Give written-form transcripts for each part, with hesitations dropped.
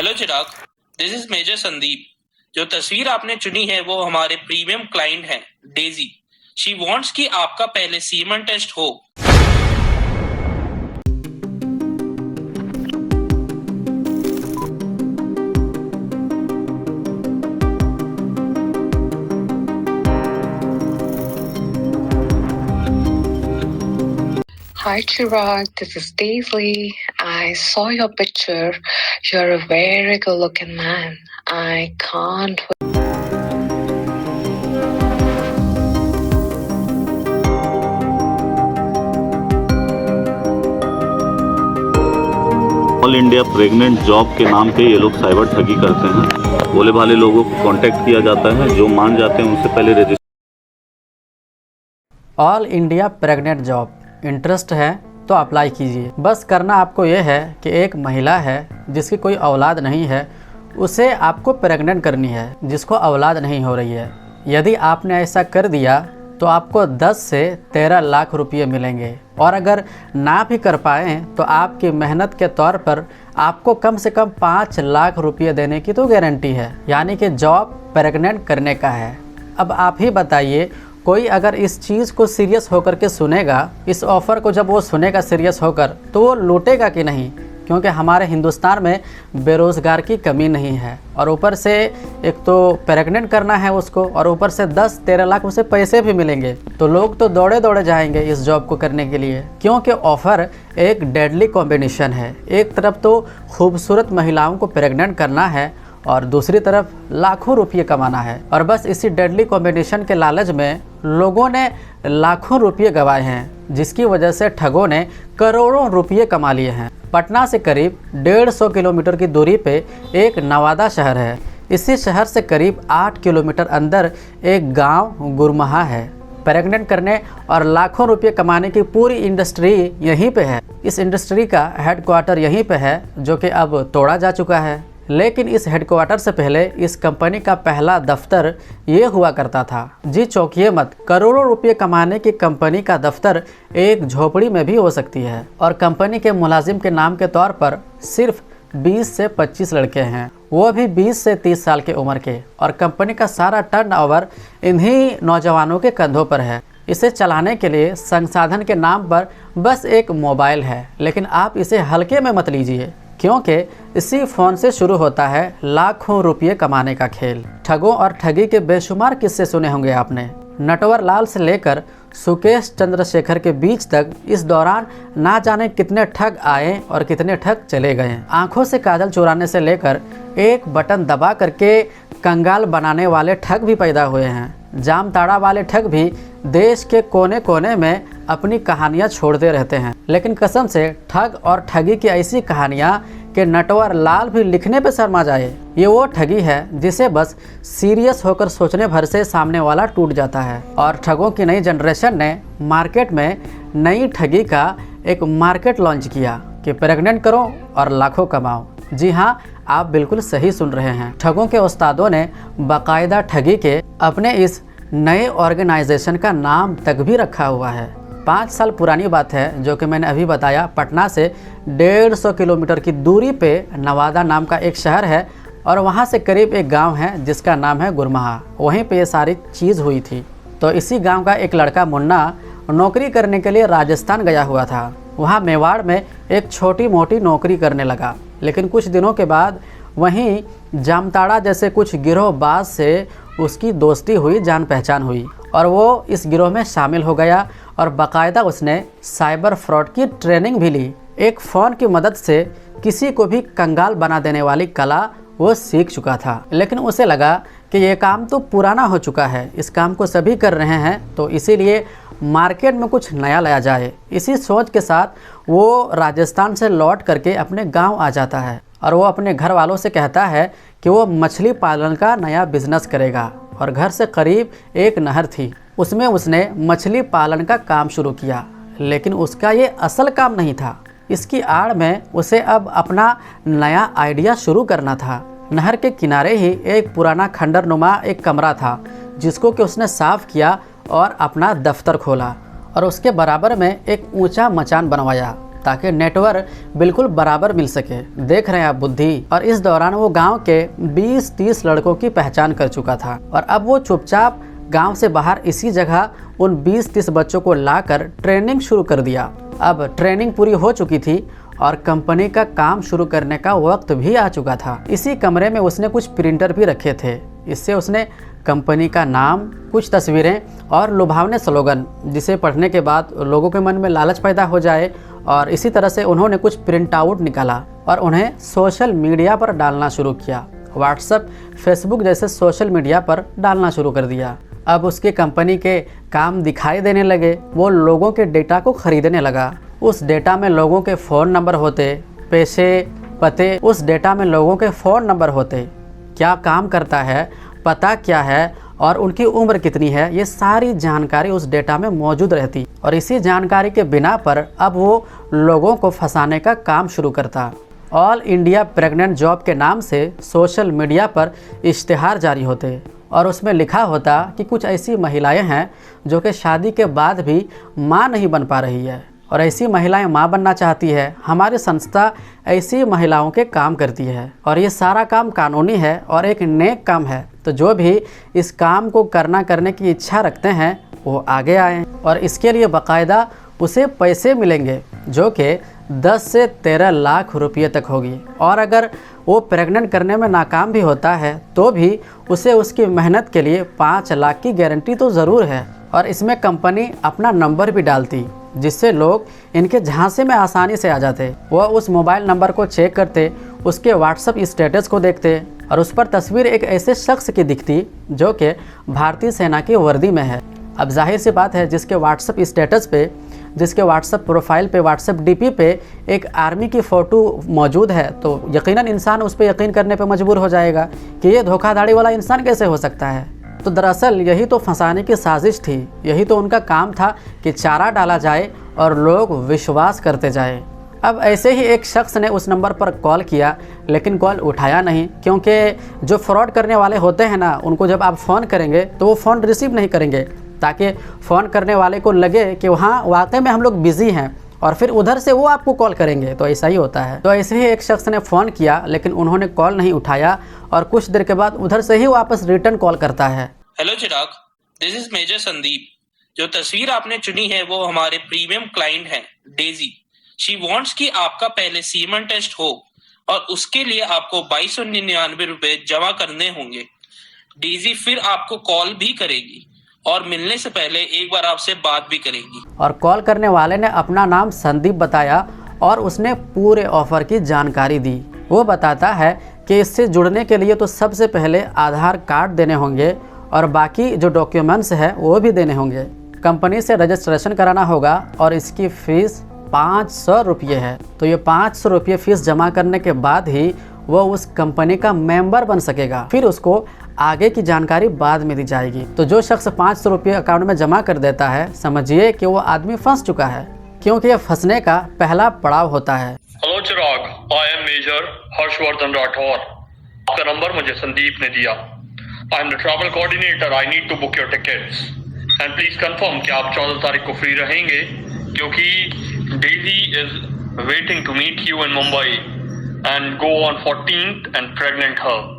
Hello Chirag, this is major Sandeep. जो तस्वीर आपने चुनी है वो हमारे प्रीमियम क्लाइंट है डेजी। शी वांट्स कि आपका पहले सीमन टेस्ट हो। Hi Chirag, this is Daisy. I saw your picture. You're a very good looking man. I can't all India pregnant job के नाम पे ये लोग साइबर ठगी करते हैं। भोले भाले लोगों को कांटेक्ट किया जाता है, जो मान जाते हैं उनसे पहले register. All India pregnant job interest है तो अप्लाई कीजिए। बस करना आपको ये है कि एक महिला है जिसकी कोई औलाद नहीं है, उसे आपको प्रेग्नेंट करनी है जिसको औलाद नहीं हो रही है। यदि आपने ऐसा कर दिया तो आपको 10 से 13 लाख रुपये मिलेंगे, और अगर ना भी कर पाएँ तो आपकी मेहनत के तौर पर आपको कम से कम 5 लाख रुपये देने की तो गारंटी है। यानी कि जॉब प्रेग्नेंट करने का है। अब आप ही बताइए, कोई अगर इस चीज़ को सीरियस होकर के सुनेगा, इस ऑफ़र को जब वो सुनेगा सीरियस होकर, तो वो लूटेगा कि नहीं? क्योंकि हमारे हिंदुस्तान में बेरोज़गार की कमी नहीं है, और ऊपर से एक तो प्रेग्नेंट करना है उसको, और ऊपर से 10-13 लाख उसे पैसे भी मिलेंगे, तो लोग तो दौड़े दौड़े जाएंगे इस जॉब को करने के लिए। क्योंकि ऑफ़र एक डेडली कॉम्बिनेशन है। एक तरफ तो खूबसूरत महिलाओं को प्रेग्नेंट करना है और दूसरी तरफ लाखों रुपये कमाना है, और बस इसी डेडली कॉम्बिनेशन के लालच में लोगों ने लाखों रुपये गंवाए हैं, जिसकी वजह से ठगों ने करोड़ों रुपये कमा लिए हैं। पटना से करीब 150 किलोमीटर की दूरी पे एक नवादा शहर है। इसी शहर से करीब 8 किलोमीटर अंदर एक गांव गुरमहा है। प्रेग्नेंट करने और लाखों रुपये कमाने की पूरी इंडस्ट्री यहीं पे है। इस इंडस्ट्री का हेडक्वार्टर यहीं पे है, जो कि अब तोड़ा जा चुका है। लेकिन इस हेडक्वार्टर से पहले इस कंपनी का पहला दफ्तर ये हुआ करता था। जी चौंकिए मत, करोड़ों रुपये कमाने की कंपनी का दफ्तर एक झोपड़ी में भी हो सकती है। और कंपनी के मुलाजिम के नाम के तौर पर सिर्फ 20 से 25 लड़के हैं, वो भी 20 से 30 साल के उम्र के। और कंपनी का सारा टर्नओवर इन्हीं नौजवानों के कंधों पर है। इसे चलाने के लिए संसाधन के नाम पर बस एक मोबाइल है, लेकिन आप इसे हल्के में मत लीजिए, क्योंकि इसी फ़ोन से शुरू होता है लाखों रुपये कमाने का खेल। ठगों और ठगी के बेशुमार किस्से सुने होंगे आपने। नटवर लाल से लेकर सुकेश चंद्रशेखर के बीच तक इस दौरान ना जाने कितने ठग आए और कितने ठग चले गए। आंखों से काजल चुराने से लेकर एक बटन दबा करके कंगाल बनाने वाले ठग भी पैदा हुए हैं। जामताड़ा वाले ठग भी देश के कोने कोने में अपनी कहानियां छोड़ते रहते हैं। लेकिन कसम से ठग और ठगी की ऐसी कहानियां कि नटवर लाल भी लिखने पे शर्मा जाए। ये वो ठगी है जिसे बस सीरियस होकर सोचने भर से सामने वाला टूट जाता है। और ठगों की नई जनरेशन ने मार्केट में नई ठगी का एक मार्केट लॉन्च किया कि प्रेग्नेंट करो और लाखों कमाओ। जी हाँ, आप बिल्कुल सही सुन रहे हैं। ठगों के उस्तादों ने बाकायदा ठगी के अपने इस नए ऑर्गेनाइजेशन का नाम तक भी रखा हुआ है। 5 साल पुरानी बात है, जो कि मैंने अभी बताया। पटना से 150 किलोमीटर की दूरी पे नवादा नाम का एक शहर है, और वहाँ से करीब एक गांव है जिसका नाम है गुरमहा। वहीं पे ये सारी चीज़ हुई थी। तो इसी गांव का एक लड़का मुन्ना नौकरी करने के लिए राजस्थान गया हुआ था। वहाँ मेवाड़ में एक छोटी मोटी नौकरी करने लगा, लेकिन कुछ दिनों के बाद वहीं जामताड़ा जैसे कुछ गिरोहबाज से उसकी दोस्ती हुई, जान पहचान हुई, और वो इस गिरोह में शामिल हो गया। और बाकायदा उसने साइबर फ्रॉड की ट्रेनिंग भी ली। एक फ़ोन की मदद से किसी को भी कंगाल बना देने वाली कला वो सीख चुका था। लेकिन उसे लगा कि ये काम तो पुराना हो चुका है, इस काम को सभी कर रहे हैं, तो इसीलिए मार्केट में कुछ नया लाया जाए। इसी सोच के साथ वो राजस्थान से लौट करके अपने गांव आ जाता है, और वो अपने घर वालों से कहता है कि वो मछली पालन का नया बिजनेस करेगा। और घर से करीब एक नहर थी, उसमें उसने मछली पालन का काम शुरू किया। लेकिन उसका ये असल काम नहीं था। इसकी आड़ में उसे अब अपना नया आइडिया शुरू करना था। नहर के किनारे ही एक पुराना खंडरनुमा एक कमरा था, जिसको कि उसने साफ़ किया और अपना दफ्तर खोला, और उसके बराबर में एक ऊंचा मचान बनवाया। ताकि नेटवर्क बिल्कुल बराबर मिल सके। देख रहे हैं आप बुद्धि। और इस दौरान वो गांव के 20-30 लड़कों की पहचान कर चुका था और अब वो चुपचाप गांव से बाहर इसी जगह उन 20-30 बच्चों को लाकर ट्रेनिंग शुरू कर दिया। अब ट्रेनिंग पूरी हो चुकी थी और कंपनी का काम शुरू करने का वक्त भी आ चुका था। इसी कमरे में उसने कुछ प्रिंटर भी रखे थे। इससे उसने कंपनी का नाम, कुछ तस्वीरें और लुभावने स्लोगन, जिसे पढ़ने के बाद लोगों के मन में लालच पैदा हो जाए, और इसी तरह से उन्होंने कुछ प्रिंट आउट निकाला और उन्हें सोशल मीडिया पर डालना शुरू किया। व्हाट्सएप, फेसबुक जैसे सोशल मीडिया पर डालना शुरू कर दिया। अब उसकी कंपनी के काम दिखाई देने लगे। वो लोगों के डेटा को खरीदने लगा। उस डेटा में लोगों के फ़ोन नंबर होते, पैसे, पते, उस डेटा में लोगों के फ़ोन नंबर होते, क्या काम करता है, पता क्या है और उनकी उम्र कितनी है, ये सारी जानकारी उस डेटा में मौजूद रहती। और इसी जानकारी के बिना पर अब वो लोगों को फंसाने का काम शुरू करता। ऑल इंडिया प्रेग्नेंट जॉब के नाम से सोशल मीडिया पर इश्तिहार जारी होते और उसमें लिखा होता कि कुछ ऐसी महिलाएं हैं जो कि शादी के बाद भी मां नहीं बन पा रही है और ऐसी महिलाएं मां बनना चाहती है। हमारी संस्था ऐसी महिलाओं के काम करती है और ये सारा काम कानूनी है और एक नेक काम है। तो जो भी इस काम को करने की इच्छा रखते हैं वो आगे आएँ और इसके लिए बाकायदा उसे पैसे मिलेंगे जो कि 10 से 13 लाख रुपये तक होगी। और अगर वो प्रेग्नेंट करने में नाकाम भी होता है तो भी उसे उसकी मेहनत के लिए 5 लाख की गारंटी तो ज़रूर है। और इसमें कंपनी अपना नंबर भी डालती जिससे लोग इनके झांसे में आसानी से आ जाते। वह उस मोबाइल नंबर को चेक करते, उसके व्हाट्सएप स्टेटस को देखते और उस पर तस्वीर एक ऐसे शख्स की दिखती जो कि भारतीय सेना की वर्दी में है। अब जाहिर सी बात है, जिसके व्हाट्सएप स्टेटस पे, जिसके व्हाट्सएप प्रोफाइल पे, व्हाट्सएप डीपी पे एक आर्मी की फ़ोटो मौजूद है तो यकीनन इंसान उस पर यकीन करने पे मजबूर हो जाएगा कि ये धोखाधड़ी वाला इंसान कैसे हो सकता है। तो दरअसल यही तो फंसाने की साजिश थी। यही तो उनका काम था कि चारा डाला जाए और लोग विश्वास करते जाए। अब ऐसे ही एक शख्स ने उस नंबर पर कॉल किया लेकिन कॉल उठाया नहीं, क्योंकि जो फ्रॉड करने वाले होते हैं ना, उनको जब आप फ़ोन करेंगे तो वो फ़ोन रिसीव नहीं करेंगे ताकि फ़ोन करने वाले को लगे कि वहाँ वाकई में हम लोग बिज़ी हैं और फिर उधर से वो आपको कॉल करेंगे। तो ऐसा ही होता है। तो ऐसे ही एक शख्स ने फ़ोन किया लेकिन उन्होंने कॉल नहीं उठाया और कुछ देर के बाद उधर से ही वापस रिटर्न कॉल करता है। Hello Chirag, this is major Sandeep. जो तस्वीर आपने चुनी है वो हमारे प्रीमियम क्लाइंट है डेजी। शी वांट्स कि आपका पहले सीमन टेस्ट हो और उसके लिए आपको 2299 रुपए जमा करने होंगे। डेजी फिर आपको कॉल भी करेगी और मिलने से पहले एक बार आपसे बात भी करेगी। और कॉल करने वाले ने अपना नाम संदीप बताया और उसने पूरे ऑफर की जानकारी दी। वो बताता है कि इससे जुड़ने के लिए तो सबसे पहले आधार कार्ड देने होंगे और बाकी जो डॉक्यूमेंट्स हैं वो भी देने होंगे। कंपनी से रजिस्ट्रेशन कराना होगा और इसकी फ़ीस 500 रुपये है। तो ये 500 रुपये फ़ीस जमा करने के बाद ही वो उस कंपनी का मेंबर बन सकेगा। फिर उसको आगे की जानकारी बाद में दी जाएगी। तो जो शख्स 500 रुपये अकाउंट में जमा कर देता है, समझिए कि वो आदमी फंस चुका है, क्योंकि ये फंसने का पहला पड़ाव होता है। Hello Chirag, I am major Harshvardhan Rathore. आपका नंबर मुझे संदीप ने दिया। I am the travel coordinator. I need to book your tickets and please confirm कि आप 14 तारीख को फ्री रहेंगे, क्योंकि Daisy is waiting to meet you in Mumbai and go on 14th and pregnant her.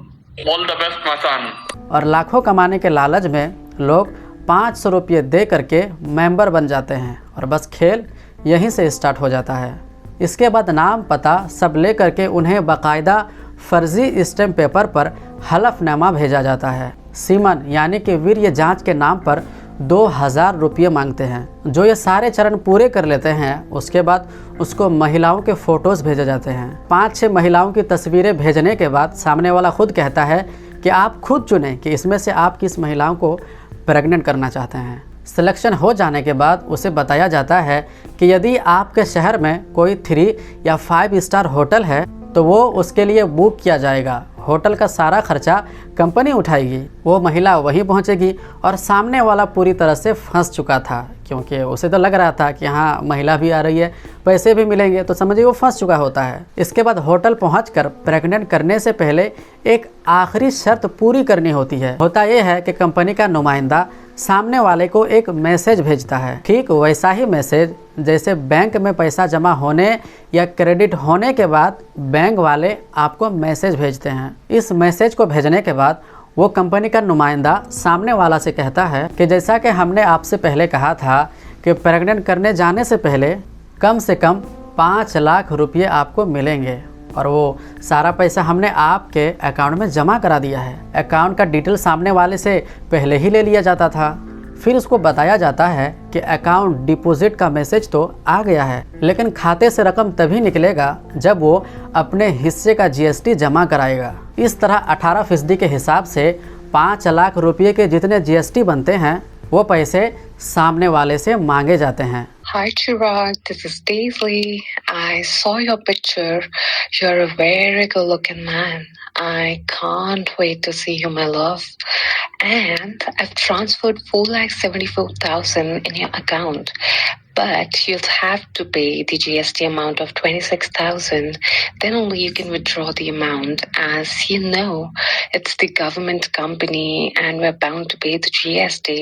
All the best my son. और लाखों कमाने के लालच में लोग 500 रुपये दे करके मेंबर बन जाते हैं और बस खेल यहीं से स्टार्ट हो जाता है। इसके बाद नाम, पता सब ले करके उन्हें बाकायदा फर्जी स्टैम्प पेपर पर हलफनामा भेजा जाता है। सीमन यानी कि वीर्य जांच के नाम पर 2000 रुपये मांगते हैं। जो ये सारे चरण पूरे कर लेते हैं उसके बाद उसको महिलाओं के फ़ोटोज़ भेजे जाते हैं। 5-6 महिलाओं की तस्वीरें भेजने के बाद सामने वाला खुद कहता है कि आप खुद चुनें कि इसमें से आप किस महिलाओं को प्रेग्नेंट करना चाहते हैं। सिलेक्शन हो जाने के बाद उसे बताया जाता है कि यदि आपके शहर में कोई 3 या 5 स्टार होटल है तो वो उसके लिए बुक किया जाएगा। होटल का सारा खर्चा कंपनी उठाएगी। वो महिला वहीं पहुंचेगी और सामने वाला पूरी तरह से फंस चुका था, क्योंकि उसे तो लग रहा था कि हाँ महिला भी आ रही है, पैसे भी मिलेंगे, तो समझिए वो फंस चुका होता है। इसके बाद होटल पहुंचकर प्रेग्नेंट करने से पहले एक आखिरी शर्त पूरी करनी होती है। होता यह है कि कंपनी का नुमाइंदा सामने वाले को एक मैसेज भेजता है। ठीक वैसा ही मैसेज जैसे बैंक में पैसा जमा होने या क्रेडिट होने के बाद बैंक वाले आपको मैसेज भेजते हैं। इस मैसेज को भेजने के बाद वो कंपनी का नुमाइंदा सामने वाला से कहता है कि जैसा कि हमने आपसे पहले कहा था कि प्रेग्नेंट करने जाने से पहले कम से कम 5 लाख रुपये आपको मिलेंगे, और वो सारा पैसा हमने आपके अकाउंट में जमा करा दिया है। अकाउंट का डिटेल सामने वाले से पहले ही ले लिया जाता था, फिर उसको बताया जाता है कि अकाउंट डिपॉजिट का मैसेज तो आ गया है, लेकिन खाते से रकम तभी निकलेगा जब वो अपने हिस्से का GST जमा कराएगा। इस तरह 18% के हिसाब से 5 लाख रुपये के जितने GST बनते हैं वो पैसे सामने वाले से मांगे जाते हैं। Hi Chirag, this is Daisy. I saw your picture. You're a very good looking man. I can't wait to see you, my love. And I've transferred 4,74,000 in your account. But you'll have to pay the GST amount of 26,000. Then only you can withdraw the amount. As you know, it's the government company and we're bound to pay the GST.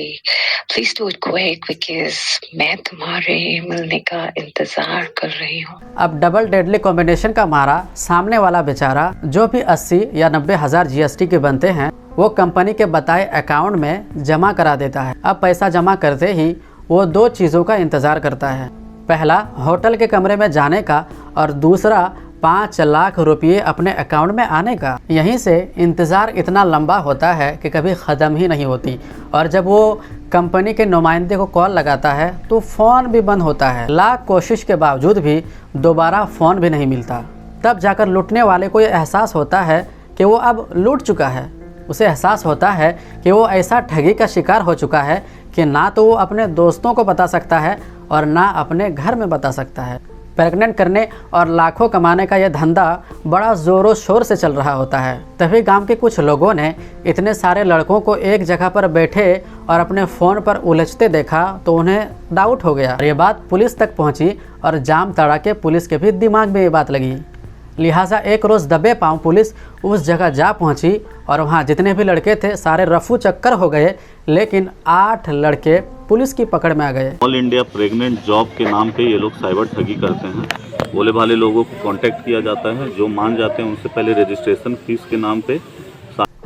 Please do it quick because मैं तुम्हारे मिलने का इंतजार कर रही हूँ। अब double deadly combination का मारा सामने वाला बेचारा जो भी 80 या 90 हज़ार GST के बनते हैं वो कंपनी के बताए अकाउंट में जमा करा देता है। अब पैसा जमा करते ही वो 2 चीज़ों का इंतज़ार करता है। पहला होटल के कमरे में जाने का और दूसरा 5 लाख रुपये अपने अकाउंट में आने का। यहीं से इंतज़ार इतना लंबा होता है कि कभी ख़त्म ही नहीं होती, और जब वो कंपनी के नुमाइंदे को कॉल लगाता है तो फ़ोन भी बंद होता है। लाख कोशिश के बावजूद भी दोबारा फ़ोन भी नहीं मिलता। तब जाकर लूटने वाले को ये एहसास होता है कि वो अब लूट चुका है। उसे एहसास होता है कि वो ऐसा ठगी का शिकार हो चुका है कि ना तो वो अपने दोस्तों को बता सकता है और ना अपने घर में बता सकता है। प्रेग्नेंट करने और लाखों कमाने का यह धंधा बड़ा ज़ोरों शोर से चल रहा होता है। तभी गांव के कुछ लोगों ने इतने सारे लड़कों को एक जगह पर बैठे और अपने फ़ोन पर उलझते देखा तो उन्हें डाउट हो गया। ये बात पुलिस तक पहुंची और जाम तड़ा के पुलिस के भी दिमाग में ये बात लगी। लिहाजा एक रोज़ दबे पाँव पुलिस उस जगह जा पहुंची और वहां जितने भी लड़के थे सारे रफू चक्कर हो गए, लेकिन 8 लड़के पुलिस की पकड़ में आ गए। ऑल इंडिया प्रेग्नेंट जॉब के नाम पे ये लोग साइबर ठगी करते हैं। भोले भाले लोगों को कांटेक्ट किया जाता है, जो मान जाते हैं उनसे पहले रजिस्ट्रेशन फीस के नाम पे।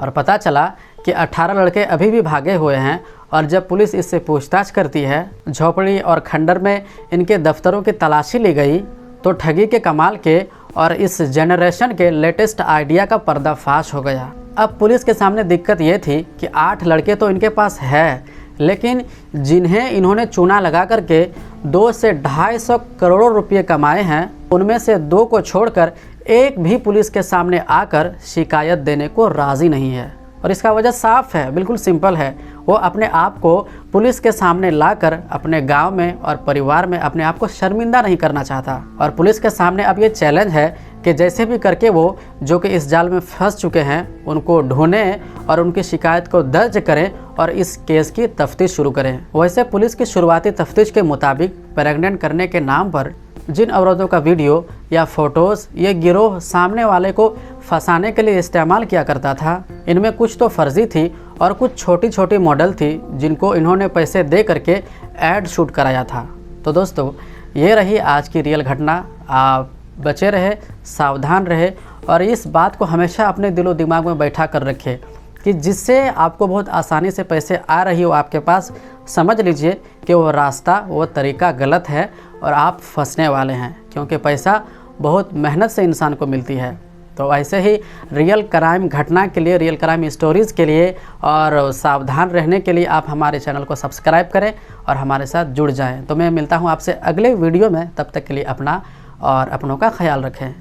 और पता चला कि 18 लड़के अभी भी भागे हुए हैं, और जब पुलिस इससे पूछताछ करती है, झोपड़ी और खंडर में इनके दफ्तरों की तलाशी ली गई तो ठगी के कमाल के और इस जनरेशन के लेटेस्ट आइडिया का पर्दाफाश हो गया। अब पुलिस के सामने दिक्कत ये थी कि 8 लड़के तो इनके पास है, लेकिन जिन्हें इन्होंने चूना लगा करके 2 से 250 करोड़ रुपये कमाए हैं, उनमें से 2 को छोड़कर एक भी पुलिस के सामने आकर शिकायत देने को राज़ी नहीं है। और इसका वजह साफ है, बिल्कुल सिंपल है। वो अपने आप को पुलिस के सामने लाकर अपने गांव में और परिवार में अपने आप को शर्मिंदा नहीं करना चाहता। और पुलिस के सामने अब ये चैलेंज है कि जैसे भी करके वो जो कि इस जाल में फंस चुके हैं उनको ढूंढें और उनकी शिकायत को दर्ज करें और इस केस की तफ्तीश शुरू करें। वैसे पुलिस की शुरुआती तफ्तीश के मुताबिक प्रेग्नेंट करने के नाम पर जिन अवरोधों का वीडियो या फोटोज़ ये गिरोह सामने वाले को फंसाने के लिए इस्तेमाल किया करता था, इनमें कुछ तो फर्जी थी और कुछ छोटी छोटी मॉडल थी जिनको इन्होंने पैसे दे करके ऐड शूट कराया था। तो दोस्तों, ये रही आज की रियल घटना। आप बचे रहे, सावधान रहे और इस बात को हमेशा अपने दिलो दिमाग में बैठा कर रखें कि जिससे आपको बहुत आसानी से पैसे आ रही हो आपके पास, समझ लीजिए कि वो रास्ता, वो तरीका गलत है और आप फंसने वाले हैं, क्योंकि पैसा बहुत मेहनत से इंसान को मिलती है। तो ऐसे ही रियल क्राइम घटना के लिए, रियल क्राइम स्टोरीज़ के लिए और सावधान रहने के लिए आप हमारे चैनल को सब्सक्राइब करें और हमारे साथ जुड़ जाएं। तो मैं मिलता हूं आपसे अगले वीडियो में, तब तक के लिए अपना और अपनों का ख्याल रखें।